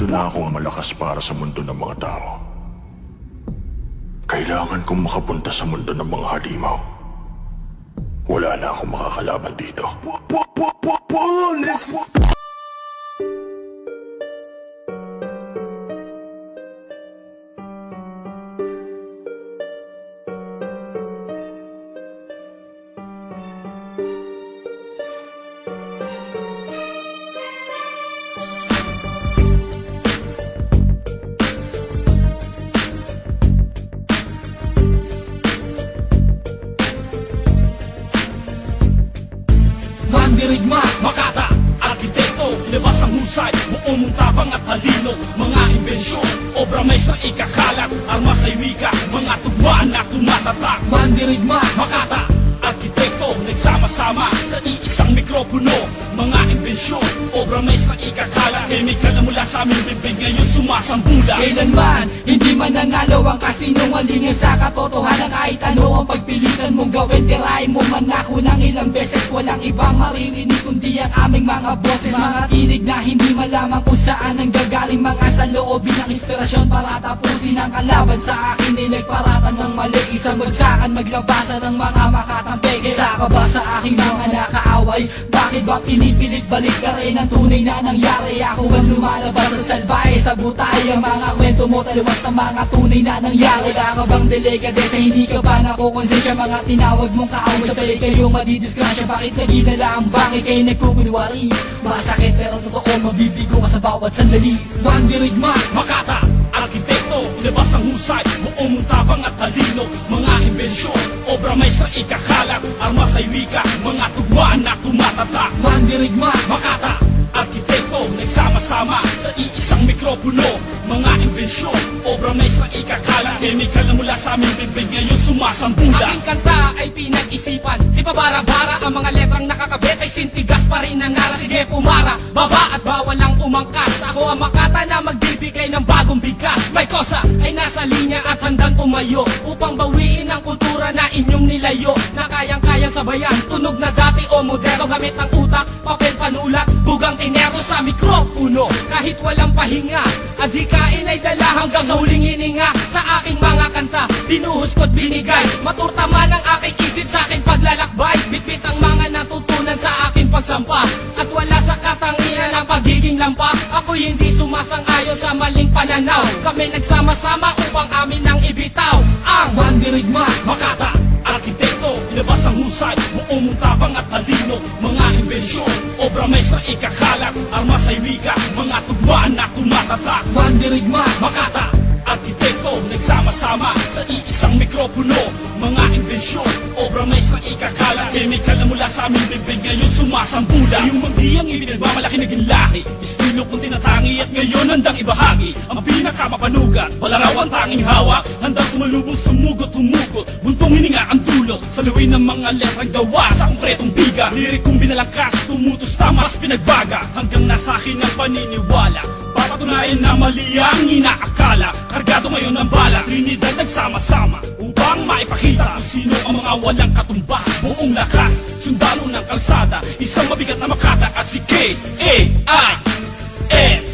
Masyado na akong malakas para sa mundo ng mga tao. Kailangan kong makapunta sa mundo ng mga halimaw. Wala na akong makakalaban dito. Mandirigma, Makata, arkitekto, ilabas ang husay, buong mong tabang at talino. Mga imbensyon, obra maestra ikakalat, armas ay wika, mga tugmaan na tumatatak. Mandirigma, Makata, arkitekto, nagsama-sama sa iisang mikropono. Mga imbensyon, obra maestra ikakalat, chemical na mula sa aming bibig ngayon sumasambula. Kailanman, hindi man nanalo ang kasinungalingan sa katotohanan. Kahit ano ang pagpilitan mong gawin, tirahin mo man ako ng ilang beses. Walang ibang maririnig kundi ang aming mga boses. Mga tinig na hindi malaman kung saan ang gagaling. Mga saloobin ng inspirasyon para tapusin ang kalaban. Sa akin ay nagparatan ng mali, isang bagsakan maglabasan ng mga makatampik. Isa ka ba sa aking mga nakaaway? Bakit ba pinipilit balik ka rin ang tunay na nangyari? Ako ang lumalabas sa salbahe, sa butay ang mga kwento mo taliwas sa mga tunay na nangyari. Wala ka bang delikadesa, hindi ka ba nakukonsensya? Mga tinawag mong kaaway, sabay kayong madidisgrasya. Bakit naginala ang bakit kayo nagkukunwari? Masakit pero totoo, mabibigo ka sa bawat sandali. Mandirigma, Makata, arkitekto, ilabas ang husay, buong mong tabang at talino. Mga imbensyon, obra maestra ikakalat, armas ay wika, mga tugmaan na tumatatak. Mandirigma, Makata, arkitekto, nagsama-sama sa iisang mikropono. Mga imbensyon, obra maestra ikakalat, chemical na mula sa aming bibig ngayon sumasambula. Aking kanta ay pinag-isipan, ipabara-bara ang mga letrang nakakabit ay sintigas pa rin ang nara. Sige pumara, baba at bawal ang umangkas. Ako ang Makata na magbibigay ng bagong bigkas. May kosa ay nasa linya at handang tumayo upang bawiin ang kultura na inyong nilayo. Na kayang-kayang sabayan, tunog na dati o moderno. Gamit ang utak, papel panulat, bugang tinero sa mikropuno. Kahit walang pahinga, adhikain ay dala hanggang sa huling hininga. Sa aking mga kanta, binuhos ko't binigay. Maturta man ang aking isip sa aking paglalakbay. Bitbit ang mga natutunan sa aking pagsampa. At wala sa katangian ang pagiging lampa. Ako'y hindi sumasang-ayon sa maling pananaw. Kami nagsama-sama upang amin ang ibitaw ang Mandirigma, Makata, arkitekto, ilabas ang husay, buong mong tabang at talino. Mga imbensyon, obra maestra ikakalat, armas ay wika, mga tugmaan na tumatatak. Mandirigma, Makata, arkitekto, nagsama-sama sa iisang mikropono. Mga imbensyon, obra maestra ikakalat, chemical na mula sa aming bibig ngayon sumasambula. Yung magdiyang ibinagmamalaki na ginlahi, estilo kong tinatangi at ngayon handang ibahagi. Ang pinakamapanugat, wala raw ang tanging hawak, handang sumalubong sumugot, humugot, buntong hininga ang dulot. Saluin ng mga letrang gawa sa konkretong biga. Lirik kong binalakas, tumutos tamas pinagbaga, hanggang nasa akin ang paniniwala. Papatunayan na mali ang inaakala. Kargado ngayon ang bala, Trinidad nagsama-sama upang maipakita kung sino ang mga walang katumbas. Buong lakas, sundalo ng kalsada, isang mabigat na Makata at si K.A.I.N.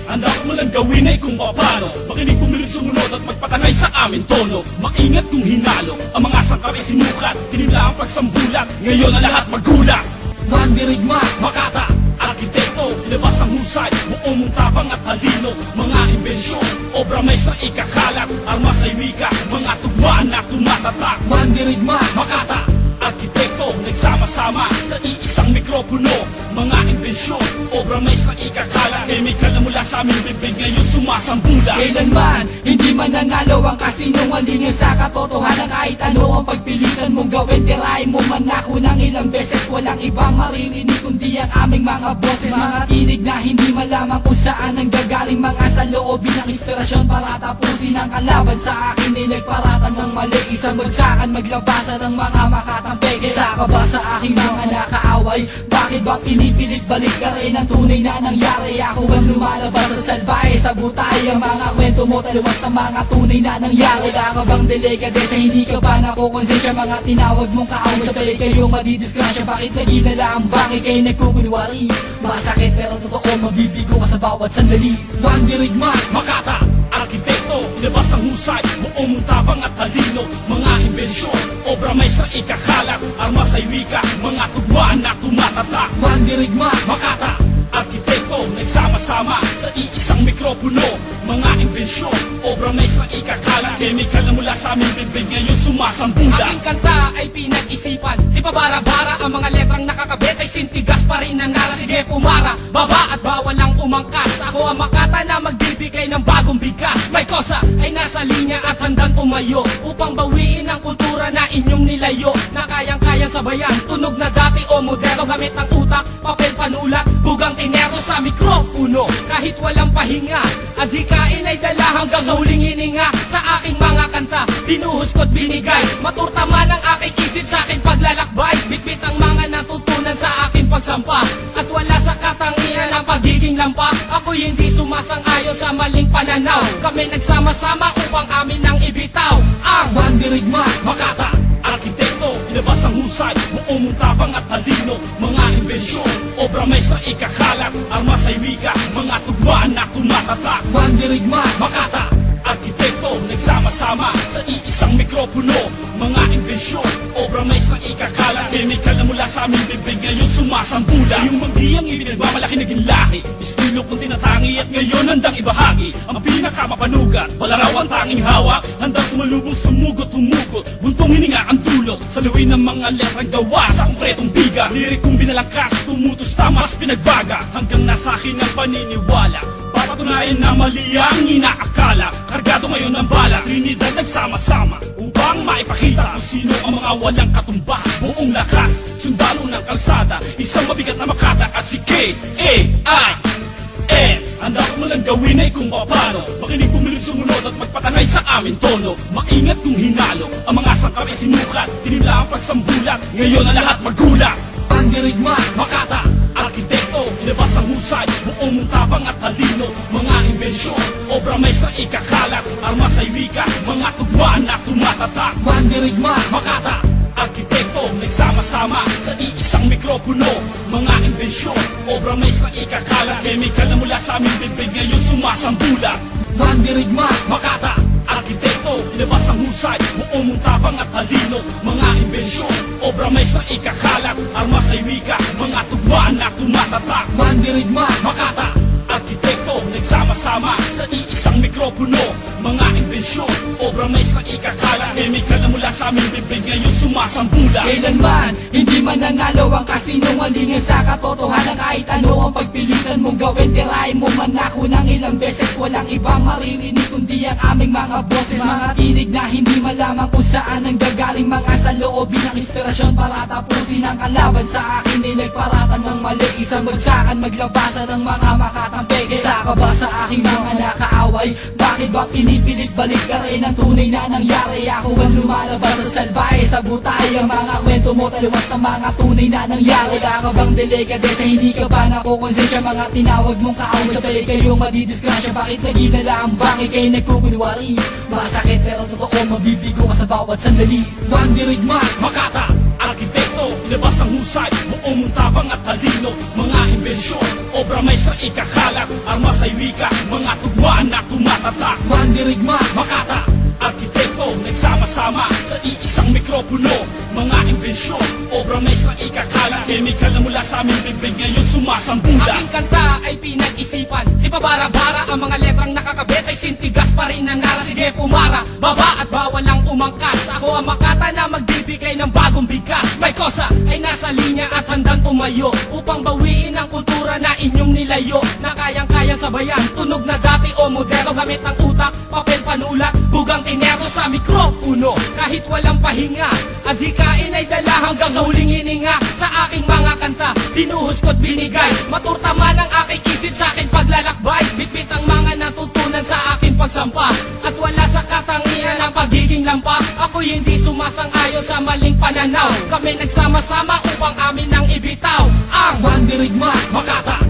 Handa ko lang gawin ay kung paano makinig, pumilit, sumunod at magpatangay sa amin tono. Maingat kung hinalo, ang mga sangkapay sinukat, tinila ang pagsambulat, ngayon ang lahat magulat. Mandirigma, Makata, arkitekto, ilabas ang husay, buong mong tabang at talino. Mga imbensyon, obra maestra ikakalat, armas ay wika, mga tugmaan na tumatatak. Mandirigma, Makata, arkitekto, nagsama-sama sa iisang mikropono. Mga imbensyon, obra maestra ikakalat, chemical na mula sa aming bibig ngayon sumasambula. Kailanman, hindi man nanalo ang kasinungalingan sa katotohanan. Kahit ano ang pagpilitan mong gawin, tirahin mo man ako ng ilang beses. Walang ibang maririnig kundi ang aming mga boses. Mga tinig na hindi malaman kung saan ang gagaling. Mga saloobin ng inspirasyon para tapusin ang kalaban. Sa akin ay nagparatan ng mali, isang bagsakan maglabasan ng mga makatampik. Isa ka ba ba sa aking mga nakaaway? Bakit ba pinipilit balik ka rin ang tunay na nangyari? Ako ang lumalabas sa salbahe, sa butay ang mga kwento mo taliwas sa mga tunay na nangyari. Wala ka bang delikadesa, hindi ka ba nakukonsensya? Mga tinawag mong kaaway, sabay kayo madidisgrasya. Bakit naging ang bakit kayo nagkukunwari? Masakit pero totoo, mabibigo ka sa bawat sandali. Bang dirigma, Makata, arkitekto, ilabas ang husay, buong mong tapang at talino. Mga imbensyon, obra maestra ikakalat, armas ay wika, mga tugmaan na tumatatak. bang dirigma, Makata, arkitekto, nagsama-sama sa iisang mikropono. Mga imbensyon, obra maestra ikakalat, chemical na mula sa aming bibig ngayon sumasambula. Aking kanta ay pinag-isipan, ipabara-bara ang mga letrang nakakabit ay sintigas pa rin ang nara. Sige pumara, baba at bawal lang umangkas. Ako ang Makata na magbibigay ng bagong bigkas. May kosa ay nasa linya at handang tumayo upang bawiin ang kultura na inyong nilayo. Na kayang-kayang sabayan, tunog na dati o moderno. Gamit ang utak, papel panulat, bugang tinero sa mikropuno. Kahit walang pahinga, adhikain ay dala hanggang sa huling hininga. Sa aking mga kanta, binuhos ko't binigay. Maturta man ang aking isip sa aking paglalakbay. Bitbit ang mga natutunan sa aking pagsampa. At wala sa katangian ang pagiging lampa. Ako'y hindi sumasang-ayon sa maling pananaw. Kami nagsama-sama upang amin ang ibitaw ang bang dirigma, Makata, arkitekto, ilabas ang husay, buong mong tapang at talino. Mga imbensyon, obra maestra ikakalat, armas ay wika, mga tugmaan na tumatatak. bang dirigma, Makata, arkitekto, nagsama-sama sa iisang mikropono. Mga imbensyon, obra maestra ikakalat, chemical na mula sa aming bibig ngayon sumasambula. Yung manggiyang ibinagmamalaki naging lahi, estilo kong tinatangi at ngayon handang ibahagi. Ang pinakamapanugat, wala raw ang tanging hawak, handang sumalubong sumugot, humugot, buntong hininga ang dulot. Saluin ng mga letrang gawa sa konkretong biga. Lirik kong binalakas, tumutos tamas pinagbaga, hanggang nasa akin ang paniniwala. Papatunayan na mali ang inaakala. Kargado ngayon ng bala, Trinidad nagsama-sama upang maipakita kung sino ang mga walang katumbas. Buong lakas, sundalo ng kalsada, isang mabigat na Makata at si K-A-I-N. Handa ko malang gawin ay kung paano makinig, pumilit, sumunod at magpatangay sa aming tono. Maingat kung hinalo, ang mga sangkap ay sinukat, tinimla ang pagsambulat, ngayon ang lahat magulat. bang dirigma, Makata, arkitekto, ilabas ang husay, buong mong tapang at talino. Mga imbensyon, obra maestra ikakalat, armas ay wika, mga tugmaan na tumatatak. bang dirigma, Makata, arkitekto, nagsama-sama sa iisang mikropono. Mga imbensyon, obra maestra ikakalat, chemical na mula sa aming bibig ngayon sumasambula. bang dirigma, Makata, arkitekto, ilabas ang husay, buong mong tapang at talino. Mga imbensyon, obra maestra ikakalat, armas ay wika, mga tugmaan na tumatatak. bang dirigma, Makata, arkitekto, nagsama-sama sa iisang mikropono. Mga imbensyon, obra maestra ikakalat, chemical na mula sa aming bibig ngayon sumasambula. kailanman hindi man nanalo ang kasinungalingan sa katotohanan. Kahit ano ang pagpilitan mong gawin, tirahin mo man ako ng ilang beses. Walang ibang maririnig kundi ang aming mga boses. Mga tinig na hindi malaman kung saan ang gagaling. Mga saloobin ng inspirasyon para tapusin ang kalaban. Sa akin ay nagparatan ng mali, isang bagsakan, maglabasan ng mga Makatang peke. Isa ka ba sa aking mga nakaaway? Bakit ba pinipilit balik ka rin ang tunay na nangyari? Ako ang lumalabas sa salbahe, sa butay ang mga kwento mo taliwas sa mga tunay na nangyari. Wala ka bang delikadesa, hindi ka ba nakukonsensya? Mga tinawag mong kaaway, sabay kayo madidisgrasya. Bakit naging ang bakit kayo nagkukunwari? Masakit pero totoo, mabibigo ka sa bawat sandali. bang dirigma, Makata, arkitekto, ilabas ang husay, buong mong tapang at talino. Mga imbensyon, obra maestra ikakalat, armas ay wika, mga tugmaan na tumatatak. bang dirigma, Makata, arkitekto, nagsama-sama sa iisang mikropono. Mga imbensyon, obra maestra ikakalat, chemical na mula sa aming bibig ngayon sumasambula. Aking kanta ay pinag-isipan, ipabara-bara ang mga letrang nakakabit ay sintigas pa rin ang nara. Sige pumara, baba at bawal lang umangkas. Ako ang Makata na magbibigay ng bagong bigkas. May kosa ay nasa linya at handang tumayo upang bawiin ang kultura na inyong nilayo. Na kayang-kayang sabayan, tunog na dati o moderno. Gamit ang utak, papel panulat, bugang tinero sa mikropuno. Kahit walang pahinga, adhikain ay dala hanggang sa huling hininga. Sa aking mga kanta, binuhos ko't binigay. Maturta man ang aking isip sa aking paglalakbay. Bitbit ang mga natutunan sa aking pagsampa. At wala sa katangian ang pagiging lampa. Ako'y hindi sumasang-ayon sa maling pananaw. Kami nagsama-sama upang amin ang ibitaw ang Mandirigma, Makata,